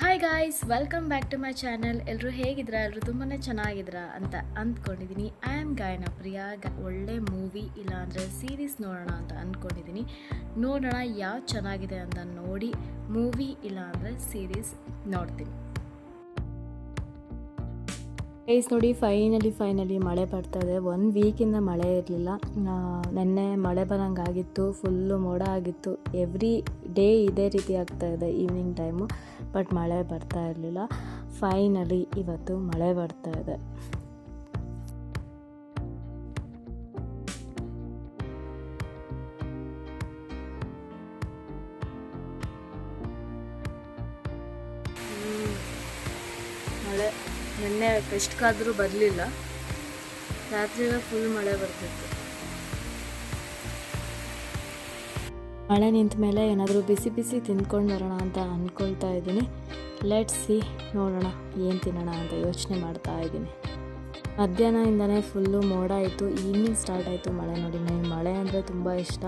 Hi guys, welcome back to my channel. ಎಲ್ಲರೂ ಹೇಗಿದ್ದೀರಾ? ಎಲ್ಲರೂ ತುಂಬಾ ಚೆನ್ನಾಗಿದ್ದೀರಾ ಅಂತ ಅಂದ್ಕೊಂಡಿದ್ದೀನಿ. ಐ ಆಮ್ ಗಾಯನ ಪ್ರಿಯಾ. ಒಳ್ಳೆ ಮೂವಿ ಇಲ್ಲಾಂದರೆ ಸೀರೀಸ್ ನೋಡೋಣ ಅಂತ ಅಂದ್ಕೊಂಡಿದ್ದೀನಿ. ನೋಡೋಣ ಯಾವ್ದು ಚೆನ್ನಾಗಿದೆ ಅಂತ ನೋಡಿ ಮೂವಿ ಇಲ್ಲಾಂದರೆ ಸೀರೀಸ್ ನೋಡ್ತೀನಿ. ಗೈಸ್ ನೋಡಿ, ಫೈನಲಿ ಮಳೆ ಬರ್ತಾಯಿದೆ. 1 ವೀಕಿಂದ ಮಳೆ ಇರಲಿಲ್ಲ. ನೆನ್ನೆ ಮಳೆ ಬರೋಂಗಾಗಿತ್ತು, ಫುಲ್ಲು ಮೋಡ ಆಗಿತ್ತು. ಎವ್ರಿ ಡೇ ಇದೇ ರೀತಿ ಆಗ್ತಾಯಿದೆ ಈವ್ನಿಂಗ್ ಟೈಮು, ಬಟ್ ಮಳೆ ಬರ್ತಾ ಇರಲಿಲ್ಲ. ಫೈನಲಿ ಇವತ್ತು ಮಳೆ ಬರ್ತಾಯಿದೆ. ಮಳೆ ನಿನ್ನೆ ಎಷ್ಟಕ್ಕಾದರೂ ಬರಲಿಲ್ಲ, ರಾತ್ರಿಯೆಲ್ಲ ಫುಲ್ ಮಳೆ ಬರ್ತಿತ್ತು. ಮಳೆ ನಿಂತ ಮೇಲೆ ಏನಾದರೂ ಬಿಸಿ ಬಿಸಿ ತಿಂದ್ಕೊಂಡು ಬರೋಣ ಅಂತ ಅಂದ್ಕೊಳ್ತಾ ಇದ್ದೀನಿ. ಲೆಟ್ಸ್ ಸಿ, ನೋಡೋಣ ಏನು ತಿನ್ನೋಣ ಅಂತ ಯೋಚನೆ ಮಾಡ್ತಾ ಇದ್ದೀನಿ. ಮಧ್ಯಾಹ್ನದಿಂದನೇ ಫುಲ್ಲು ಮೋಡ ಆಯಿತು, ಈವ್ನಿಂಗ್ ಸ್ಟಾರ್ಟ್ ಆಯಿತು ಮಳೆ. ನೋಡಿ, ನನಗೆ ಮಳೆ ಅಂದರೆ ತುಂಬ ಇಷ್ಟ,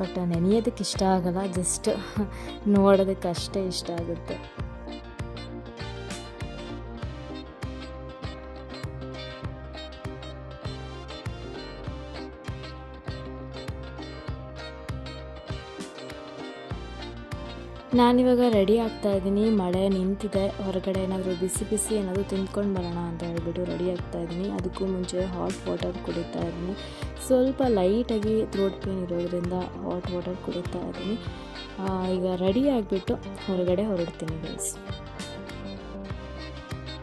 ಬಟ್ ನೆನೆಯೋದಕ್ಕೆ ಇಷ್ಟ ಆಗಲ್ಲ, ಜಸ್ಟ್ ನೋಡೋದಕ್ಕೆ ಅಷ್ಟೇ ಇಷ್ಟ ಆಗುತ್ತೆ. ನಾನಿವಾಗ ರೆಡಿ ಆಗ್ತಾ ಇದ್ದೀನಿ. ಮಳೆ ನಿಂತಿದೆ, ಹೊರಗಡೆ ಏನಾದರೂ ಬಿಸಿ ಬಿಸಿ ಏನಾದರೂ ತಿಂದ್ಕೊಂಡು ಬರೋಣ ಅಂತ ಹೇಳ್ಬಿಟ್ಟು ರೆಡಿ ಆಗ್ತಾ ಇದ್ದೀನಿ. ಅದಕ್ಕೂ ಮುಂಚೆ ಹಾಟ್ ವಾಟರ್ ಕುಡಿತಾ ಇದ್ದೀನಿ. ಸ್ವಲ್ಪ ಲೈಟಾಗಿ ಥ್ರೋಟ್ ಪೇನ್ ಇರೋದ್ರಿಂದ ಹಾಟ್ ವಾಟರ್ ಕುಡಿತಾ ಇದ್ದೀನಿ. ಈಗ ರೆಡಿ ಆಗಿಬಿಟ್ಟು ಹೊರಗಡೆ ಹೊರಡ್ತೀನಿ ಗೈಸ್.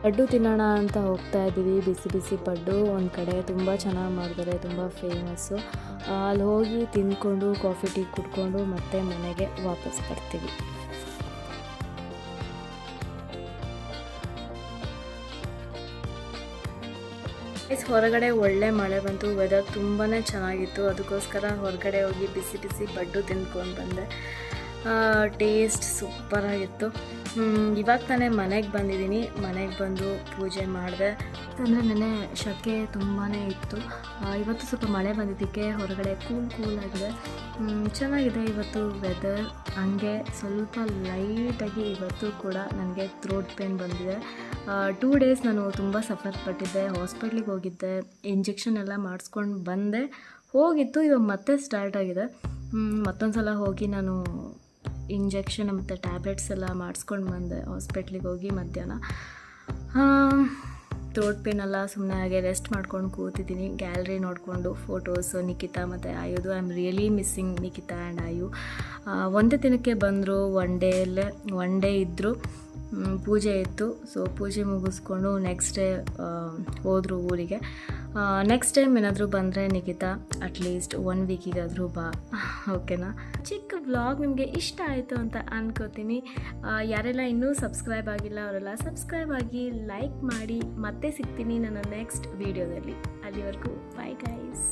ಪಡ್ಡು ತಿನ್ನೋಣ ಅಂತ ಹೋಗ್ತಾ ಇದ್ದೀವಿ. ಬಿಸಿ ಬಿಸಿ ಪಡ್ಡು ಒಂದು ಕಡೆ ತುಂಬ ಚೆನ್ನಾಗಿ ಮಾಡ್ತಾರೆ, ತುಂಬ ಫೇಮಸ್ಸು. ಅಲ್ಲಿ ಹೋಗಿ ತಿಂದ್ಕೊಂಡು ಕಾಫಿ ಟೀ ಕುಡ್ಕೊಂಡು ಮತ್ತೆ ಮನೆಗೆ ವಾಪಸ್ ಬರ್ತೀವಿ. ಹೊರಗಡೆ ಒಳ್ಳೆ ಮಳೆ ಬಂತು, ವೆದರ್ ತುಂಬಾ ಚೆನ್ನಾಗಿತ್ತು. ಅದಕ್ಕೋಸ್ಕರ ಹೊರಗಡೆ ಹೋಗಿ ಬಿಸಿ ಬಿಸಿ ಪಡ್ಡು ತಿಂದ್ಕೊಂಡು ಬಂದೆ. ಟೇಸ್ಟ್ ಸೂಪರಾಗಿತ್ತು. ಇವಾಗ ತಾನೇ ಮನೆಗೆ ಬಂದಿದ್ದೀನಿ. ಮನೆಗೆ ಬಂದು ಪೂಜೆ ಮಾಡಿದೆ. ಅಂದರೆ ನೆನ್ನೆ ಶೆಕೆ ತುಂಬಾ ಇತ್ತು. ಇವತ್ತು ಸ್ವಲ್ಪ ಮಳೆ ಬಂದಿದ್ದಕ್ಕೆ ಹೊರಗಡೆ ಕೂಲಾಗಿದೆ, ಚೆನ್ನಾಗಿದೆ ಇವತ್ತು ವೆದರ್. ಹಂಗೆ ಸ್ವಲ್ಪ ಲೈಟಾಗಿ ಇವತ್ತು ಕೂಡ ನನಗೆ ಥ್ರೋಟ್ ಪೇನ್ ಬಂದಿದೆ. 2 ಡೇಸ್ ನಾನು ತುಂಬ ಸಫರ್ ಪಟ್ಟಿದ್ದೆ. ಹಾಸ್ಪಿಟ್ಲಿಗೆ ಹೋಗಿದ್ದೆ, ಇಂಜೆಕ್ಷನ್ ಎಲ್ಲ ಮಾಡಿಸ್ಕೊಂಡು ಬಂದೆ. ಹೋಗಿತ್ತು, ಇವಾಗ ಮತ್ತೆ ಸ್ಟಾರ್ಟ್ ಆಗಿದೆ. ಮತ್ತೊಂದು ಸಲ ಹೋಗಿ ನಾನು ಇಂಜೆಕ್ಷನ್ ಮತ್ತು ಟ್ಯಾಬ್ಲೆಟ್ಸ್ ಎಲ್ಲ ಮಾಡಿಸ್ಕೊಂಡು ಬಂದೆ ಹಾಸ್ಪಿಟ್ಲಿಗೆ ಹೋಗಿ ಮಧ್ಯಾಹ್ನ. ಥ್ರೋಟ್ ಪೇನೆಲ್ಲ ಸುಮ್ಮನೆ ಹಾಗೆ ರೆಸ್ಟ್ ಮಾಡ್ಕೊಂಡು ಕೂತಿದ್ದೀನಿ. ಗ್ಯಾಲರಿ ನೋಡಿಕೊಂಡು ಫೋಟೋಸು ನಿಖಿತಾ ಮತ್ತು ಆಯುದು. I am really missing Nikhita and Ayu. ಒಂದೇ ದಿನಕ್ಕೆ ಬಂದರು, ಒನ್ ಡೇ ಇದ್ದರು. ಪೂಜೆ ಇತ್ತು, ಸೊ ಪೂಜೆ ಮುಗಿಸ್ಕೊಂಡು ನೆಕ್ಸ್ಟ್ ಡೇ ಹೋದರು ಊರಿಗೆ. ನೆಕ್ಸ್ಟ್ ಟೈಮ್ ಏನಾದರೂ ಬಂದರೆ ನಿಖಿತಾ ಅಟ್ಲೀಸ್ಟ್ 1 ವೀಕಿಗಾದರೂ ಬಾ, ಓಕೆನಾ? ಚಿಕ್ಕ ವ್ಲಾಗ್ ನಿಮಗೆ ಇಷ್ಟ ಆಯಿತು ಅಂತ ಅಂದ್ಕೋತೀನಿ. ಯಾರೆಲ್ಲ ಇನ್ನೂ ಸಬ್ಸ್ಕ್ರೈಬ್ ಆಗಿಲ್ಲ ಅವರೆಲ್ಲ ಸಬ್ಸ್ಕ್ರೈಬ್ ಆಗಿ, ಲೈಕ್ ಮಾಡಿ. ಮತ್ತೆ ಸಿಗ್ತೀನಿ ನನ್ನ ನೆಕ್ಸ್ಟ್ ವೀಡಿಯೋದಲ್ಲಿ. ಅಲ್ಲಿವರೆಗೂ ಬಾಯ್ ಗೈಸ್.